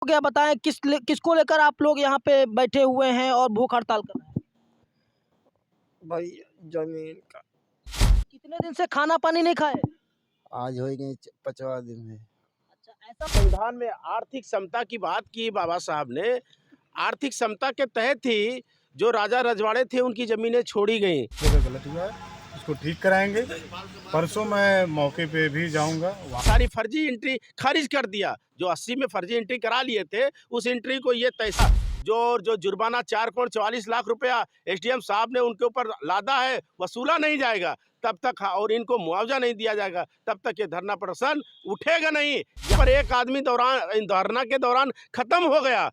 गया, बताएं किसको लेकर आप लोग यहाँ पे बैठे हुए हैं और भूख हड़ताल कर रहे हैं? भाई जमीन का। कितने दिन से खाना पानी नहीं खाए? आज हो गए 50 दिन में। अच्छा, ऐसा संविधान में आर्थिक समता की बात की बाबा साहब ने। आर्थिक समता के तहत ही जो राजा रजवाड़े थे उनकी जमीनें छोड़ी गई। गलत हुआ है, उसको ठीक कराएंगे। परसों मैं मौके पे भी जाऊंगा। सारी फर्जी एंट्री खारिज कर दिया। जो 80 में फर्जी एंट्री करा लिए थे, उस एंट्री को ये तैसा जो जुर्माना 4,44 लाख रुपया एसडीएम साहब ने उनके ऊपर लादा है, वसूला नहीं जाएगा तब तक, और इनको मुआवजा नहीं दिया जाएगा तब तक ये धरना प्रदर्शन उठेगा नहीं। यहाँ पर एक आदमी धरना के दौरान खत्म हो गया।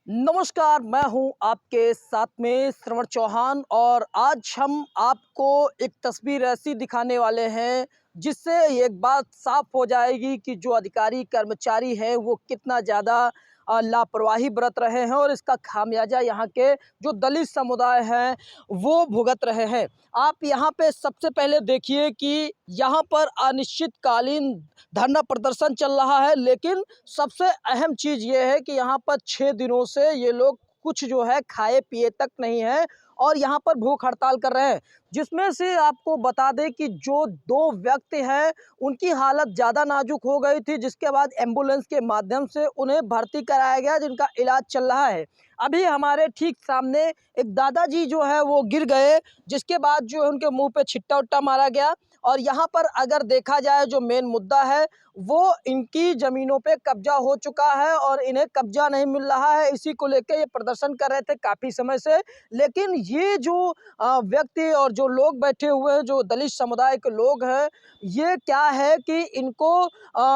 नमस्कार, मैं हूं आपके साथ में श्रवण चौहान और आज हम आपको एक तस्वीर ऐसी दिखाने वाले हैं जिससे एक बात साफ हो जाएगी कि जो अधिकारी कर्मचारी हैं वो कितना ज़्यादा लापरवाही बरत रहे हैं और इसका खामियाजा यहाँ के जो दलित समुदाय हैं वो भुगत रहे हैं। आप यहाँ पे सबसे पहले देखिए कि यहाँ पर अनिश्चितकालीन धरना प्रदर्शन चल रहा है, लेकिन सबसे अहम चीज़ ये है कि यहाँ पर 6 दिनों से ये लोग कुछ जो है खाए पिए तक नहीं है और यहाँ पर भूख हड़ताल कर रहे हैं। जिसमें से आपको बता दें कि जो 2 व्यक्ति हैं उनकी हालत ज़्यादा नाजुक हो गई थी, जिसके बाद एम्बुलेंस के माध्यम से उन्हें भर्ती कराया गया जिनका इलाज चल रहा है। अभी हमारे ठीक सामने एक दादाजी जो है वो गिर गए, जिसके बाद जो है उनके मुंह पे छिट्टा उट्टा मारा गया। और यहाँ पर अगर देखा जाए जो मेन मुद्दा है वो इनकी ज़मीनों पे कब्जा हो चुका है और इन्हें कब्जा नहीं मिल रहा है। इसी को लेकर ये प्रदर्शन कर रहे थे काफ़ी समय से, लेकिन ये जो व्यक्ति और जो लोग बैठे हुए हैं, जो दलित समुदाय के लोग हैं, ये क्या है कि इनको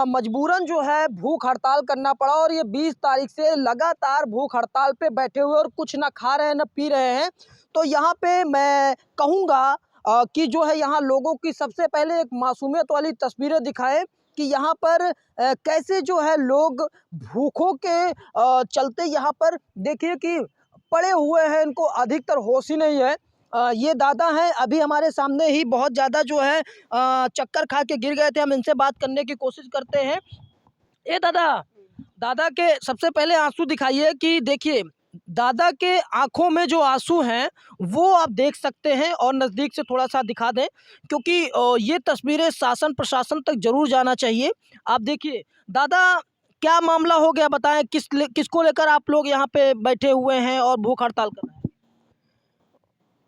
मजबूरन जो है भूख हड़ताल करना पड़ा और ये 20 तारीख से लगातार भूख हड़ताल पे बैठे हुए और कुछ ना खा रहे हैं ना पी रहे हैं। तो यहाँ पे मैं कहूँगा कि जो है यहाँ लोगों की सबसे पहले एक मासूमियत वाली तस्वीरें दिखाएं कि यहाँ पर कैसे जो है लोग भूखों के चलते यहाँ पर देखिए कि पड़े हुए हैं, इनको अधिकतर होश ही नहीं है। ये दादा हैं, अभी हमारे सामने ही बहुत ज़्यादा जो है चक्कर खा के गिर गए थे। हम इनसे बात करने की कोशिश करते हैं। ए दादा के सबसे पहले आंसू दिखाइए कि देखिए दादा के आंखों में जो आंसू हैं वो आप देख सकते हैं और नज़दीक से थोड़ा सा दिखा दें क्योंकि ये तस्वीरें शासन प्रशासन तक जरूर जाना चाहिए। आप देखिए दादा, क्या मामला हो गया, बताएं किसको लेकर आप लोग यहाँ पे बैठे हुए हैं और भूख हड़ताल कर रहे हैं?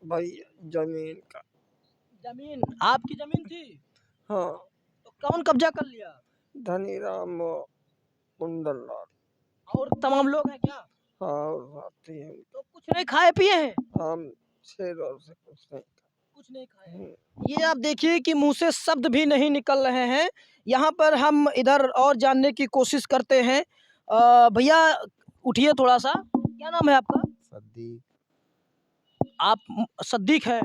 भाई जमीन का। जमीन आपकी जमीन थी? हाँ। तो कौन कब्जा कर लिया? धनीराम कुंडललाल। और तमाम लोग हैं क्या? हाँ, और साथी हैं। तो कुछ नहीं खाए पिए हैं? हम 6 रोज से कुछ नहीं खाए। ये आप देखिए कि मुंह से शब्द भी नहीं निकल रहे हैं। यहाँ पर हम इधर और जानने की कोशिश करते हैं। भैया उठिए थोड़ा सा, क्या नाम है आपका? सद्दीक। आप सद्दीक है?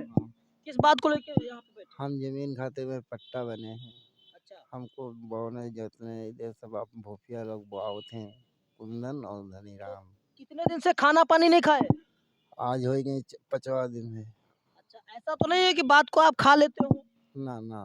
किस बात को लेकर यहाँ पे बैठे? हम जमीन खाते में पट्टा बने हैं। अच्छा, हमको बोने जोतने इधर सब आप भोपिया लोग बहुत हैं, कुंदन और धनीराम। कितने दिन से खाना पानी नहीं खाए? आज हो गए 50 दिन में। अच्छा, ऐसा तो नहीं है कि बात को आप खा लेते हो? ना ना,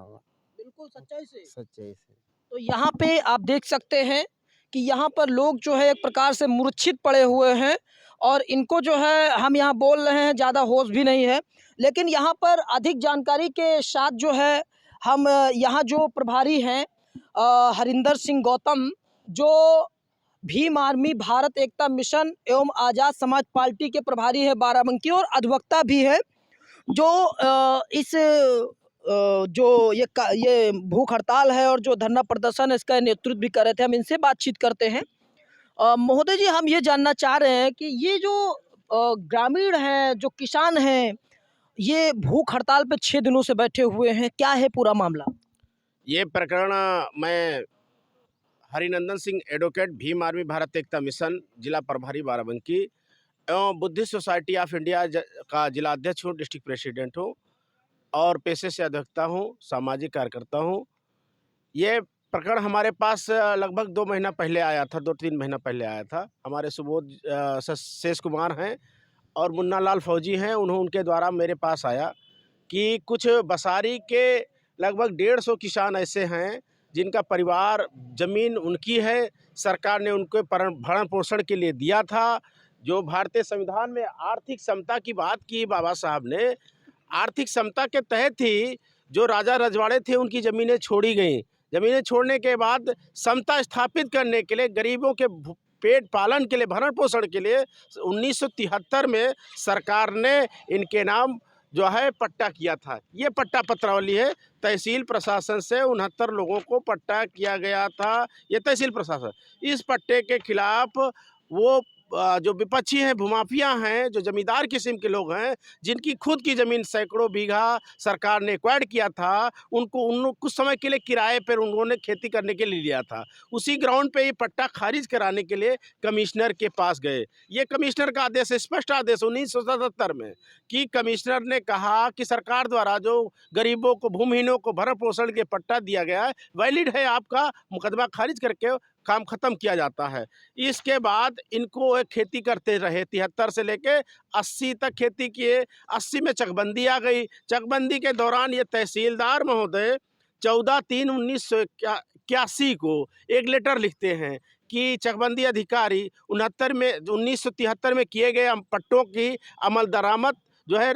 बिल्कुल सच्चाई से। सच्चाई से। तो यहाँ पे आप देख सकते हैं कि यहाँ पर लोग जो है एक प्रकार से मूर्छित पड़े हुए हैं और इनको जो है हम यहाँ बोल रहे हैं, ज़्यादा होश भी नहीं है। लेकिन यहाँ पर अधिक जानकारी के साथ जो है हम यहाँ जो प्रभारी हैं हरिंदर सिंह गौतम, जो भीम आर्मी भारत एकता मिशन एवं आज़ाद समाज पार्टी के प्रभारी है बाराबंकी और अधिवक्ता भी है, जो इस जो ये भूख हड़ताल है और जो धरना प्रदर्शन है इसका नेतृत्व भी कर रहे थे। हम इनसे बातचीत करते हैं। महोदय जी, हम ये जानना चाह रहे हैं कि ये जो ग्रामीण हैं, जो किसान हैं, ये भूख हड़ताल पे 6 दिनों से बैठे हुए हैं, क्या है पूरा मामला? ये प्रकरण मैं हरिनंदन सिंह एडवोकेट, भीम आर्मी भारत एकता मिशन जिला प्रभारी बाराबंकी एवं बुद्धिस्ट सोसाइटी ऑफ इंडिया का जिला अध्यक्ष हूँ, डिस्ट्रिक्ट प्रेसिडेंट हूँ और पेशे से अधिवक्ता हूँ, सामाजिक कार्यकर्ता हूँ। ये प्रकरण हमारे पास लगभग 2 महीना पहले आया था, 2-3 महीना पहले आया था। हमारे सुबोध शेष कुमार हैं और मुन्ना लाल फौजी हैं, उनके द्वारा मेरे पास आया कि कुछ बसारी के लगभग 150 किसान ऐसे हैं जिनका परिवार ज़मीन उनकी है, सरकार ने उनको भरण पोषण के लिए दिया था। जो भारतीय संविधान में आर्थिक समता की बात की बाबा साहब ने, आर्थिक समता के तहत ही जो राजा रजवाड़े थे उनकी ज़मीनें छोड़ी गईं। ज़मीनें छोड़ने के बाद समता स्थापित करने के लिए, गरीबों के पेट पालन के लिए, भरण पोषण के लिए 1973 में सरकार ने इनके नाम जो है पट्टा किया था। ये पट्टा पत्रावली है। तहसील प्रशासन से 69 लोगों को पट्टा किया गया था। ये तहसील प्रशासन, इस पट्टे के खिलाफ वो जो विपक्षी हैं, भूमाफिया हैं, जो जमींदार किस्म के लोग हैं, जिनकी खुद की ज़मीन सैकड़ों बीघा सरकार ने एक्वायर्ड किया था, उनको कुछ समय के लिए किराए पर उन्होंने खेती करने के लिए लिया था। उसी ग्राउंड पे ये पट्टा खारिज कराने के लिए कमिश्नर के पास गए। ये कमिश्नर का आदेश, स्पष्ट आदेश 1977 में, कि कमिश्नर ने कहा कि सरकार द्वारा जो गरीबों को, भूमिहीनों को भरण पोषण के पट्टा दिया गया है, वैलिड है, आपका मुकदमा खारिज करके काम खत्म किया जाता है। इसके बाद इनको खेती करते रहे, 73 से लेके 80 तक खेती किए। 80 में चकबंदी आ गई। चकबंदी के दौरान ये तहसीलदार महोदय 14/3/1981 को एक लेटर लिखते हैं कि चकबंदी अधिकारी 1973 में किए गए पट्टों की अमल दरामद जो है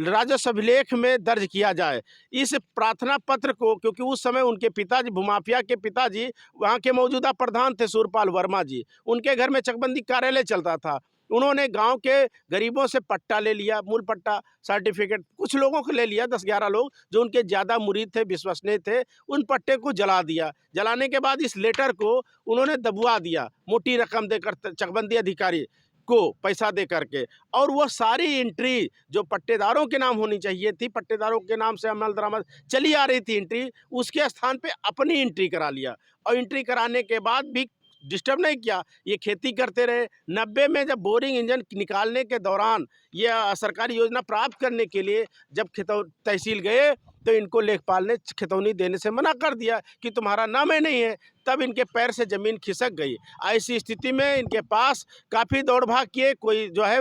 राजस्व अभिलेख में दर्ज किया जाए। इस प्रार्थना पत्र को, क्योंकि उस समय उनके पिताजी, भूमाफिया के पिताजी वहाँ के मौजूदा प्रधान थे सूरपाल वर्मा जी, उनके घर में चकबंदी कार्यालय चलता था। उन्होंने गांव के गरीबों से पट्टा ले लिया, मूल पट्टा सर्टिफिकेट, कुछ लोगों को ले लिया, 10-11 लोग जो उनके ज़्यादा मुरीद थे, विश्वसनीय थे। उन पट्टे को जला दिया। जलाने के बाद इस लेटर को उन्होंने दबवा दिया, मोटी रकम देकर चकबंदी अधिकारी को पैसा दे करके। और वह सारी एंट्री जो पट्टेदारों के नाम होनी चाहिए थी, पट्टेदारों के नाम से अमल दरामद चली आ रही थी एंट्री, उसके स्थान पे अपनी एंट्री करा लिया। और एंट्री कराने के बाद भी डिस्टर्ब नहीं किया, ये खेती करते रहे। 90 में जब बोरिंग इंजन निकालने के दौरान ये सरकारी योजना प्राप्त करने के लिए जब तहसील गए, तो इनको लेखपाल ने खितौनी देने से मना कर दिया कि तुम्हारा नाम ही नहीं है। तब इनके पैर से ज़मीन खिसक गई। ऐसी स्थिति में इनके पास काफ़ी दौड़ भाग किए, कोई जो है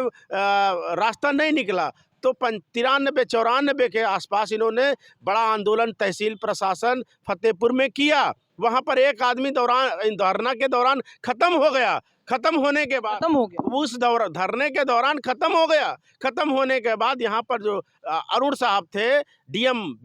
रास्ता नहीं निकला। तो 93-94 के आसपास इन्होंने बड़ा आंदोलन तहसील प्रशासन फतेहपुर में किया। वहाँ पर एक आदमी धरना के दौरान खत्म हो गया। खत्म होने के बाद खत्म हो गया, उस धरने के दौरान खत्म हो गया। खत्म होने के बाद यहाँ पर जो अरुण साहब थे, डीएम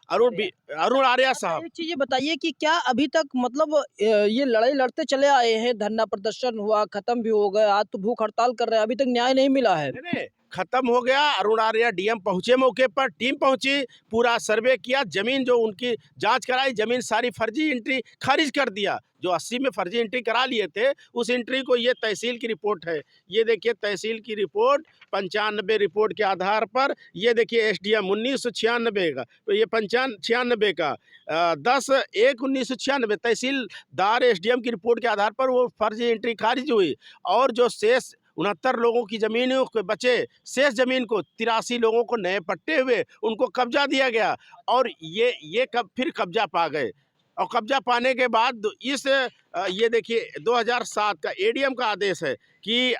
अरुण आर्या साहब। एक चीज़ ये बताइए कि क्या अभी तक मतलब ये लड़ाई लड़ते चले आए हैं, धरना प्रदर्शन हुआ, खत्म भी हो गया, आज तो भूख हड़ताल कर रहे हैं, अभी तक न्याय नहीं मिला है? नहीं, खत्म हो गया। अरुण आर्या डीएम पहुंचे मौके पर, टीम पहुंची, पूरा सर्वे किया, जमीन जो उनकी जांच कराई, जमीन सारी फर्जी एंट्री खारिज कर दिया। जो 80 में फर्जी एंट्री करा लिए थे, उस एंट्री को, ये तहसील की रिपोर्ट है, ये देखिए तहसील की रिपोर्ट 95 रिपोर्ट के आधार पर, ये देखिए एसडीएम 1996 का, तो ये 96 का 10/1/1996 तहसीलदार एसडीएम की रिपोर्ट के आधार पर वो फर्जी एंट्री खारिज हुई। और जो शेष 69 लोगों की ज़मीनों के बचे, शेष ज़मीन को 83 लोगों को नए पट्टे हुए, उनको कब्जा दिया गया। और ये फिर कब्जा पा गए। और कब्जा पाने के बाद ये देखिए 2007 का एडीएम का आदेश है कि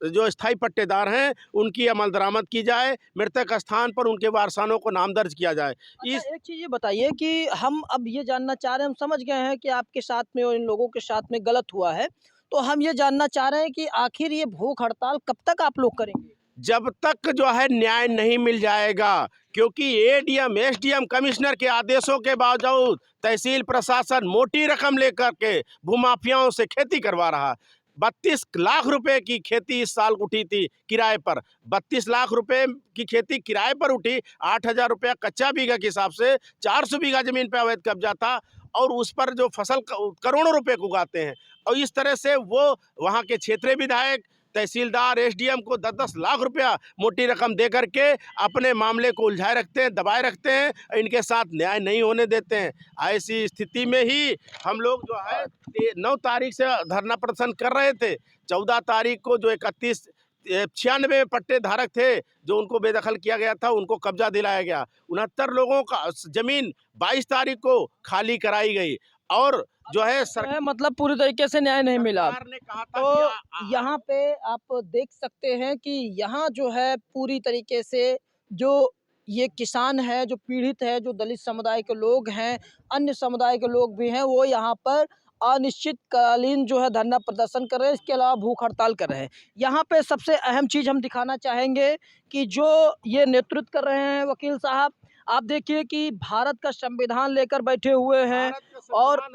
जो स्थायी पट्टेदार हैं उनकी अमल दरामद की जाए, मृतक स्थान पर उनके वारसानों को नाम दर्ज किया जाए। अच्छा, एक चीज़ ये बताइए कि हम अब ये जानना चाह रहे हैं, हम समझ गए हैं कि आपके साथ में और इन लोगों के साथ में गलत हुआ है, तो हम ये जानना चाह रहे हैं कि आखिर ये भूख हड़ताल कब तक आप लोग करेंगे? जब तक जो है न्याय नहीं मिल जाएगा, क्योंकि एडीएम, एसडीएम, कमिश्नर के आदेशों के बावजूद तहसील प्रशासन मोटी रकम लेकर के भूमाफियाओं से खेती करवा रहा। 32 लाख रुपए की खेती इस साल उठी थी किराए पर। 32 लाख रुपए की खेती किराए पर उठी। 8,000 रुपया कच्चा बीघा के हिसाब से 400 बीघा जमीन पे अवैध कब्जा था, और उस पर जो फसल करोड़ों रुपए को उगाते हैं। और इस तरह से वो वहाँ के क्षेत्रीय विधायक, तहसीलदार, एसडीएम को 10-10 लाख रुपया मोटी रकम दे करके अपने मामले को उलझाए रखते हैं, दबाए रखते हैं, इनके साथ न्याय नहीं होने देते हैं। ऐसी स्थिति में ही हम लोग जो है 9 तारीख से धरना प्रदर्शन कर रहे थे। 14 तारीख को जो 96 पट्टे धारक थे, जो उनको बेदखल किया गया था, उनको कब्जा दिलाया गया। 69 लोगों का जमीन 22 तारीख को खाली कराई गई। और जो है मतलब पूरी तरीके से न्याय नहीं मिला। सरकार ने कहा था तो यहाँ पे आप देख सकते हैं कि यहाँ जो है पूरी तरीके से जो ये किसान है, जो पीड़ित है, जो दलित समुदाय के लोग हैं, अन्य समुदाय के लोग भी हैं, वो यहाँ पर अनिश्चितकालीन जो है धरना प्रदर्शन कर रहे हैं, इसके अलावा भूख हड़ताल कर रहे हैं। यहाँ पे सबसे अहम चीज़ हम दिखाना चाहेंगे कि जो ये नेतृत्व कर रहे हैं वकील साहब, आप देखिए कि भारत का संविधान लेकर बैठे हुए हैं और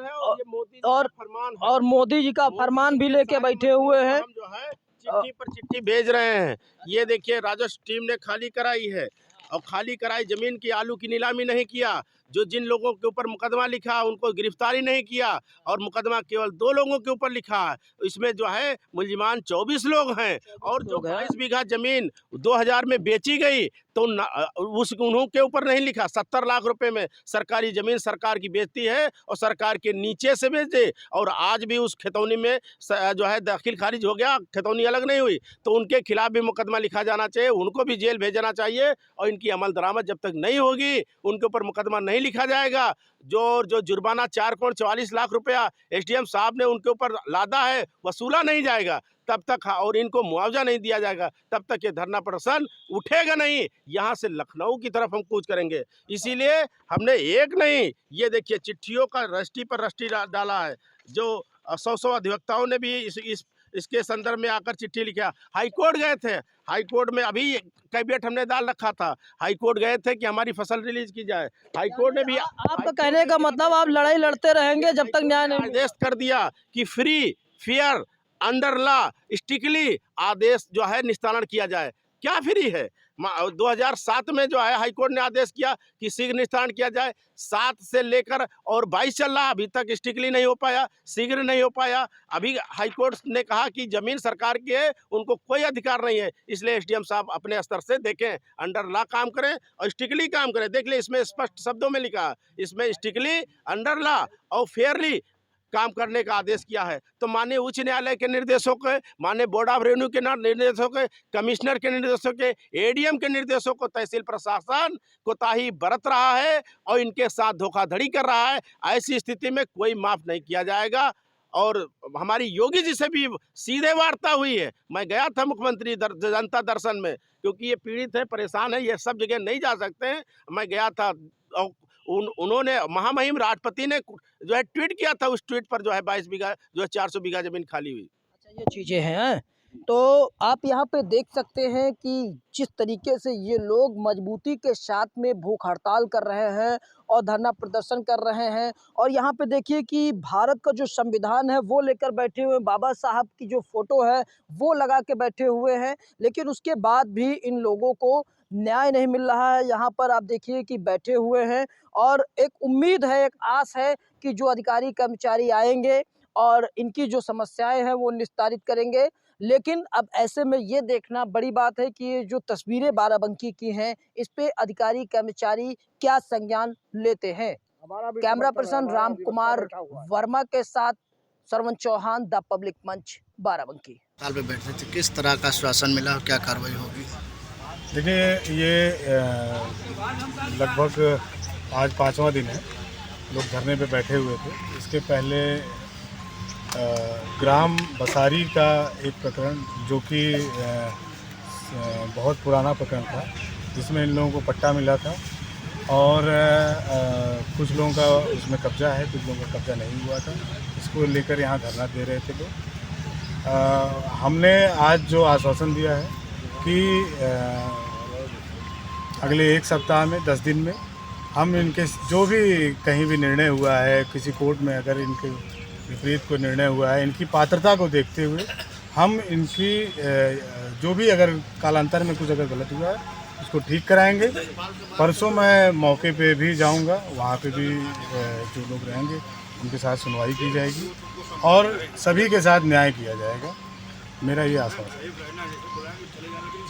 मोदी जी का फरमान भी लेके बैठे हुए हैं। हम जो है चिट्ठी पर चिट्ठी भेज रहे हैं। ये देखिए राजस्व टीम ने खाली कराई है और खाली कराई जमीन की आलू की नीलामी नहीं किया। जो जिन लोगों के ऊपर मुकदमा लिखा उनको गिरफ्तारी नहीं किया और मुकदमा केवल 2 लोगों के ऊपर लिखा है। इसमें जो है मुल्जिमान 24 लोग हैं और जो 22 बीघा जमीन 2000 में बेची गई तो उन्हों के ऊपर नहीं लिखा। 70 लाख रुपए में सरकारी जमीन सरकार की बेचती है और सरकार के नीचे से बेच दे और आज भी उस खतौनी में जो है दाखिल खारिज हो गया, खतौनी अलग नहीं हुई, तो उनके खिलाफ भी मुकदमा लिखा जाना चाहिए, उनको भी जेल भेजना चाहिए और इनकी अमल दरामद जब तक नहीं होगी उनके ऊपर मुकदमा नहीं लिखा जाएगा। जो जुर्माना 4 करोड़ 44 लाख रुपया एसडीएम साहब ने उनके ऊपर लादा है वसूला नहीं जाएगा तब तक और इनको मुआवजा नहीं दिया जाएगा तब तक ये धरना प्रदर्शन उठेगा नहीं। यहाँ से लखनऊ की तरफ हम कूच करेंगे। इसीलिए हमने एक नहीं, ये देखिए चिट्ठियों का रस्टी पर रस्टी डाला है। जो 100 अधिवक्ताओं ने भी इसके संदर्भ में आकर चिट्ठी लिखा। हाईकोर्ट गए थे, हाईकोर्ट में अभी कैबिनेट हमने डाल रखा था, हाईकोर्ट गए थे कि हमारी फसल रिलीज की जाए। हाईकोर्ट ने भी आपका कहने का मतलब आप लड़ाई लड़ते रहेंगे जब तक न्याय नहीं आदेश कर दिया कि free fair under law strictly आदेश जो है निस्तारण किया जाए। क्या फ्री है? 2007 में जो है हाईकोर्ट ने आदेश किया कि शीघ्र निस्तारण किया जाए। 7 से लेकर और 22 चल रहा, अभी तक स्ट्रिक्टली नहीं हो पाया, शीघ्र नहीं हो पाया। अभी हाईकोर्ट ने कहा कि जमीन सरकार की है, उनको कोई अधिकार नहीं है। इसलिए एसडीएम साहब अपने स्तर से देखें, अंडर लॉ काम करें और स्ट्रिक्टली काम करें। देख ले इसमें स्पष्ट शब्दों में लिखा है, इसमें स्ट्रिक्टली अंडर लॉ और फेयरली काम करने का आदेश किया है। तो माननीय उच्च न्यायालय के निर्देशों के, माननीय बोर्ड ऑफ रेवेन्यू के निर्देशों के, कमिश्नर के निर्देशों के, एडीएम के निर्देशों को तहसील प्रशासन कोताही बरत रहा है और इनके साथ धोखाधड़ी कर रहा है। ऐसी स्थिति में कोई माफ नहीं किया जाएगा। और हमारी योगी जी से भी सीधे वार्ता हुई है। मैं गया था मुख्यमंत्री जनता दर्शन में, क्योंकि ये पीड़ित है, परेशान है, ये सब जगह नहीं जा सकते हैं। मैं गया था और उन्होंने महामहिम राष्ट्रपति ने जो है ट्वीट किया था, उस ट्वीट पर जो है 22 बीघा जो है 400 बीघा जमीन खाली हुई। अच्छा, ये चीज़ें हैं। तो आप यहाँ पे देख सकते हैं कि जिस तरीके से ये लोग मजबूती के साथ में भूख हड़ताल कर रहे हैं और धरना प्रदर्शन कर रहे हैं। और यहाँ पे देखिए कि भारत का जो संविधान है वो लेकर बैठे हुए, बाबा साहब की जो फ़ोटो है वो लगा के बैठे हुए हैं, लेकिन उसके बाद भी इन लोगों को न्याय नहीं मिल रहा है। यहाँ पर आप देखिए कि बैठे हुए हैं और एक उम्मीद है, एक आस है कि जो अधिकारी कर्मचारी आएंगे और इनकी जो समस्याएं हैं वो निस्तारित करेंगे। लेकिन अब ऐसे में ये देखना बड़ी बात है कि ये जो तस्वीरें बाराबंकी की हैं, इस पे अधिकारी कर्मचारी क्या संज्ञान लेते हैं। कैमरा पर्सन राम कुमार वर्मा के साथ श्रवण चौहान, द पब्लिक मंच, बाराबंकी। साल पे बैठे थे, किस तरह का आश्वासन मिला और क्या कार्रवाई होगी? देखिए ये लगभग आज 5वां दिन है, लोग धरने पे बैठे हुए थे। इसके पहले ग्राम बसारी का एक प्रकरण जो कि बहुत पुराना प्रकरण था, जिसमें इन लोगों को पट्टा मिला था और कुछ लोगों का उसमें कब्जा है, कुछ लोगों का कब्जा नहीं हुआ था। इसको लेकर यहाँ धरना दे रहे थे लोग। हमने आज जो आश्वासन दिया है कि अगले 1 सप्ताह में 10 दिन में हम इनके जो भी कहीं भी निर्णय हुआ है, किसी कोर्ट में अगर इनके विपरीत कोई निर्णय हुआ है, इनकी पात्रता को देखते हुए हम इनकी जो भी अगर कालांतर में कुछ अगर गलत हुआ है उसको ठीक कराएंगे। परसों मैं मौके पे भी जाऊंगा, वहाँ पे भी जो लोग रहेंगे उनके साथ सुनवाई की जाएगी और सभी के साथ न्याय किया जाएगा। मेरा ये आशा है।